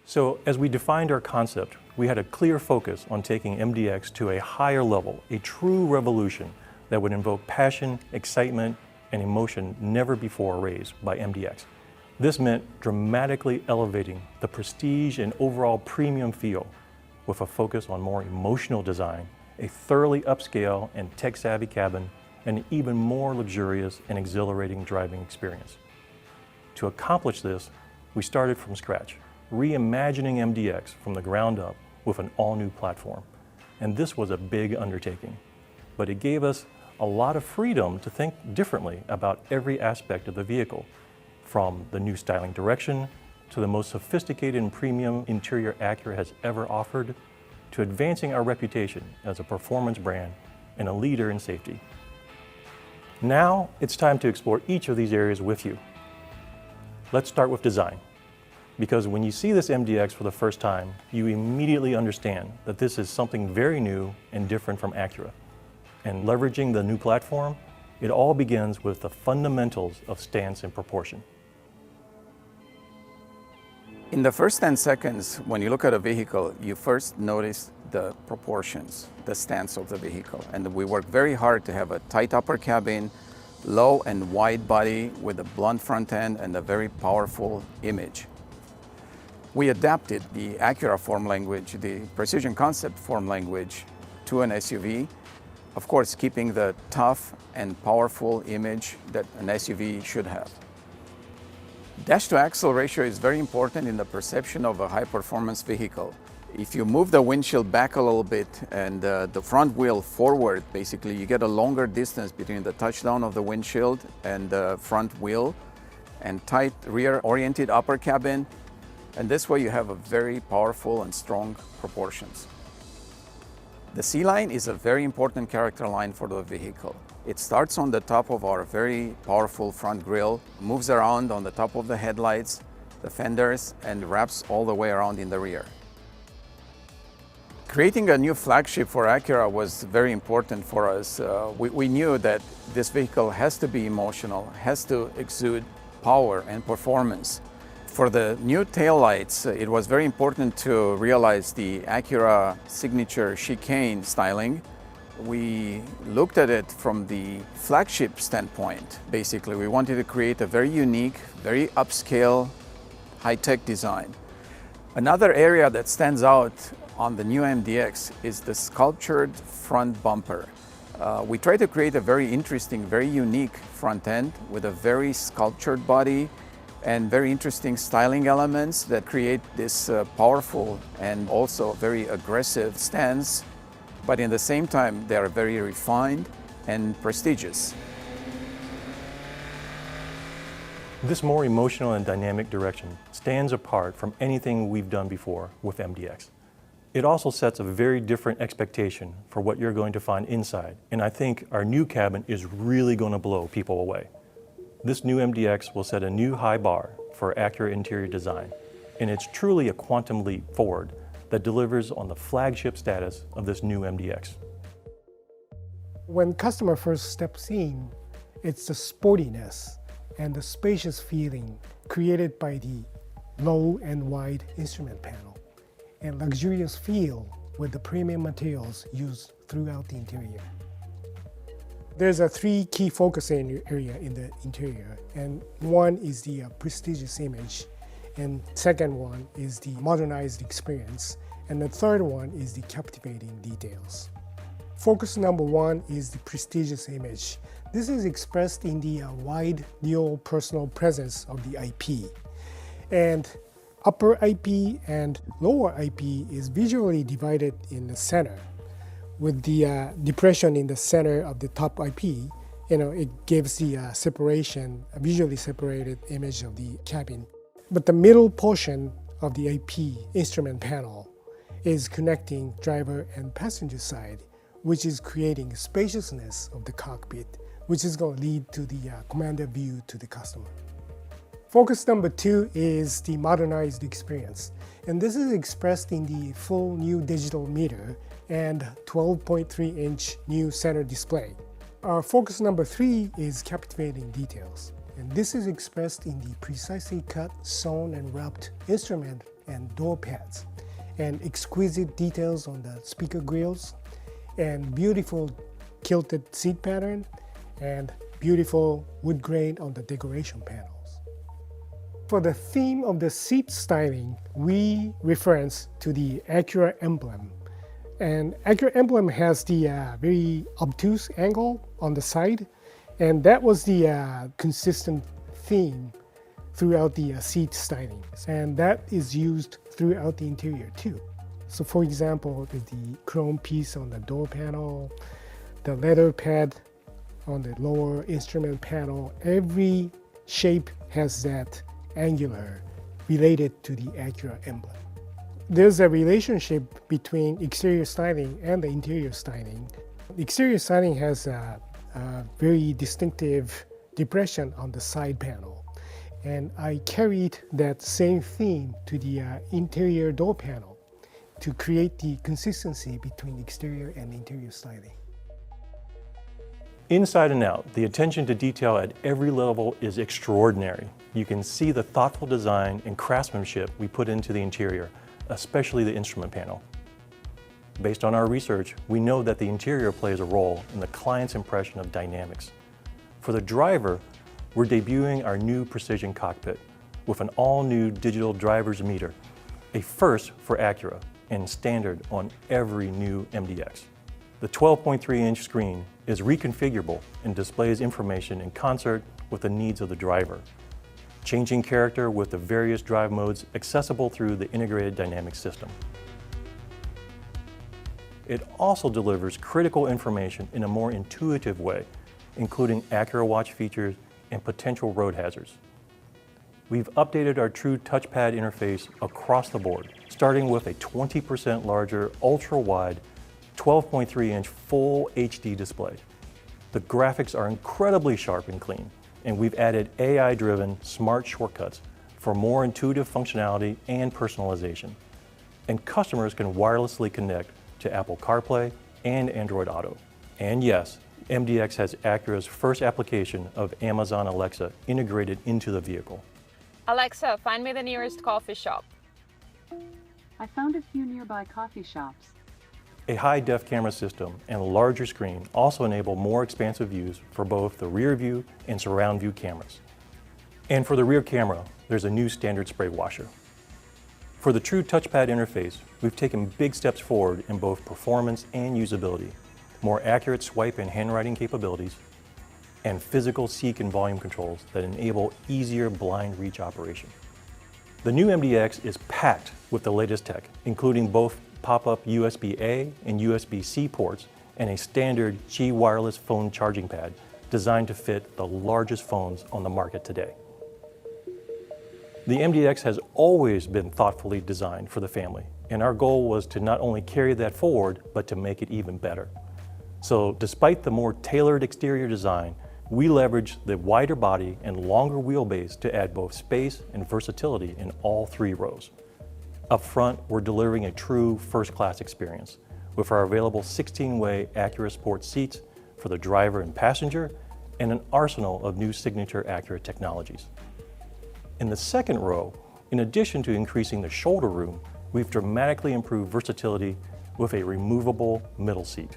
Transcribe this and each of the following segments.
So as we defined our concept, we had a clear focus on taking MDX to a higher level, a true revolution that would invoke passion, excitement, and emotion never before raised by MDX. This meant dramatically elevating the prestige and overall premium feel with a focus on more emotional design, a thoroughly upscale and tech-savvy cabin, and an even more luxurious and exhilarating driving experience. To accomplish this, we started from scratch, reimagining MDX from the ground up with an all-new platform. And this was a big undertaking, but it gave us a lot of freedom to think differently about every aspect of the vehicle, from the new styling direction to the most sophisticated and premium interior Acura has ever offered, to advancing our reputation as a performance brand and a leader in safety. Now it's time to explore each of these areas with you. Let's start with design, because when you see this MDX for the first time, you immediately understand that this is something very new and different from Acura. And leveraging the new platform, it all begins with the fundamentals of stance and proportion. In the first 10 seconds, when you look at a vehicle, you first notice the proportions, the stance of the vehicle. And we work very hard to have a tight upper cabin, low and wide body with a blunt front end and a very powerful image. We adapted the Acura form language, the precision concept form language, to an SUV. Of course, keeping the tough and powerful image that an SUV should have. Dash-to-axle ratio is very important in the perception of a high-performance vehicle. If you move the windshield back a little bit and the front wheel forward, basically you get a longer distance between the touchdown of the windshield and the front wheel, and tight rear-oriented upper cabin, and this way you have a very powerful and strong proportions. The C-line is a very important character line for the vehicle. It starts on the top of our very powerful front grille, moves around on the top of the headlights, the fenders, and wraps all the way around in the rear. Creating a new flagship for Acura was very important for us. We knew that this vehicle has to be emotional, has to exude power and performance. For the new taillights, it was very important to realize the Acura signature chicane styling. We looked at it from the flagship standpoint. Basically, we wanted to create a very unique, very upscale, high-tech design. Another area that stands out on the new MDX is the sculptured front bumper. We try to create a very interesting, very unique front end with a very sculptured body and very interesting styling elements that create this powerful and also very aggressive stance, but in the same time they are very refined and prestigious. This more emotional and dynamic direction stands apart from anything we've done before with MDX. It also sets a very different expectation for what you're going to find inside, and I think our new cabin is really going to blow people away. This new MDX will set a new high bar for Acura interior design, and it's truly a quantum leap forward that delivers on the flagship status of this new MDX. When customer first steps in, it's the sportiness and the spacious feeling created by the low and wide instrument panel, and luxurious feel with the premium materials used throughout the interior. There's three key focus area in the interior, and one is the prestigious image, and second one is the modernized experience, and the third one is the captivating details. Focus number one is the prestigious image. This is expressed in the wide dual personal presence of the IP, and upper IP and lower IP is visually divided in the center. With the depression in the center of the top IP, it gives the separation, a visually separated image of the cabin. But the middle portion of the IP instrument panel is connecting driver and passenger side, which is creating spaciousness of the cockpit, which is going to lead to the commander view to the customer. Focus number two is the modernized experience, and this is expressed in the full new digital meter and 12.3-inch new center display. Focus number three is captivating details, and this is expressed in the precisely cut, sewn, and wrapped instrument and door pads, and exquisite details on the speaker grills, and beautiful quilted seat pattern, and beautiful wood grain on the decoration panels. For the theme of the seat styling, we reference to the Acura emblem. And Acura emblem has the very obtuse angle on the side, and that was the consistent theme throughout the seat styling. And that is used throughout the interior too. So for example, the chrome piece on the door panel, the leather pad on the lower instrument panel, every shape has that angular related to the Acura emblem. There's a relationship between exterior styling and the interior styling. The exterior styling has a very distinctive depression on the side panel, and I carried that same theme to the interior door panel to create the consistency between exterior and interior styling. Inside and out, the attention to detail at every level is extraordinary. You can see the thoughtful design and craftsmanship we put into the interior, especially the instrument panel. Based on our research, we know that the interior plays a role in the client's impression of dynamics. For the driver, we're debuting our new precision cockpit with an all-new digital driver's meter, a first for Acura and standard on every new MDX. The 12.3-inch screen is reconfigurable and displays information in concert with the needs of the driver, changing character with the various drive modes accessible through the integrated dynamic system. It also delivers critical information in a more intuitive way, including Acura Watch features and potential road hazards. We've updated our true touchpad interface across the board, starting with a 20% larger, ultra-wide, 12.3-inch full HD display. The graphics are incredibly sharp and clean, and we've added AI-driven smart shortcuts for more intuitive functionality and personalization. And customers can wirelessly connect to Apple CarPlay and Android Auto. And yes, MDX has Acura's first application of Amazon Alexa integrated into the vehicle. Alexa, find me the nearest coffee shop. I found a few nearby coffee shops. A high-def camera system and a larger screen also enable more expansive views for both the rear view and surround view cameras. And for the rear camera, there's a new standard spray washer. For the true touchpad interface, we've taken big steps forward in both performance and usability, more accurate swipe and handwriting capabilities, and physical seek and volume controls that enable easier blind reach operation. The new MDX is packed with the latest tech, including both pop-up USB-A and USB-C ports and a standard Qi wireless phone charging pad designed to fit the largest phones on the market today. The MDX has always been thoughtfully designed for the family, and our goal was to not only carry that forward, but to make it even better. So despite the more tailored exterior design, we leveraged the wider body and longer wheelbase to add both space and versatility in all three rows. Up front, we're delivering a true first-class experience with our available 16-way Acura Sport seats for the driver and passenger, and an arsenal of new signature Acura technologies. In the second row, in addition to increasing the shoulder room, we've dramatically improved versatility with a removable middle seat.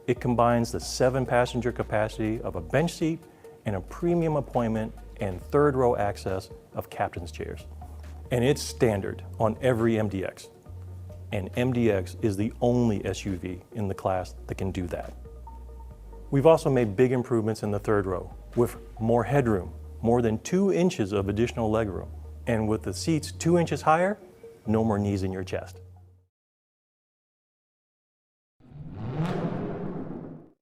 It combines the 7-passenger capacity of a bench seat and a premium appointment and third-row access of captain's chairs. And it's standard on every MDX. And MDX is the only SUV in the class that can do that. We've also made big improvements in the third row with more headroom, more than 2 inches of additional legroom. And with the seats 2 inches higher, no more knees in your chest.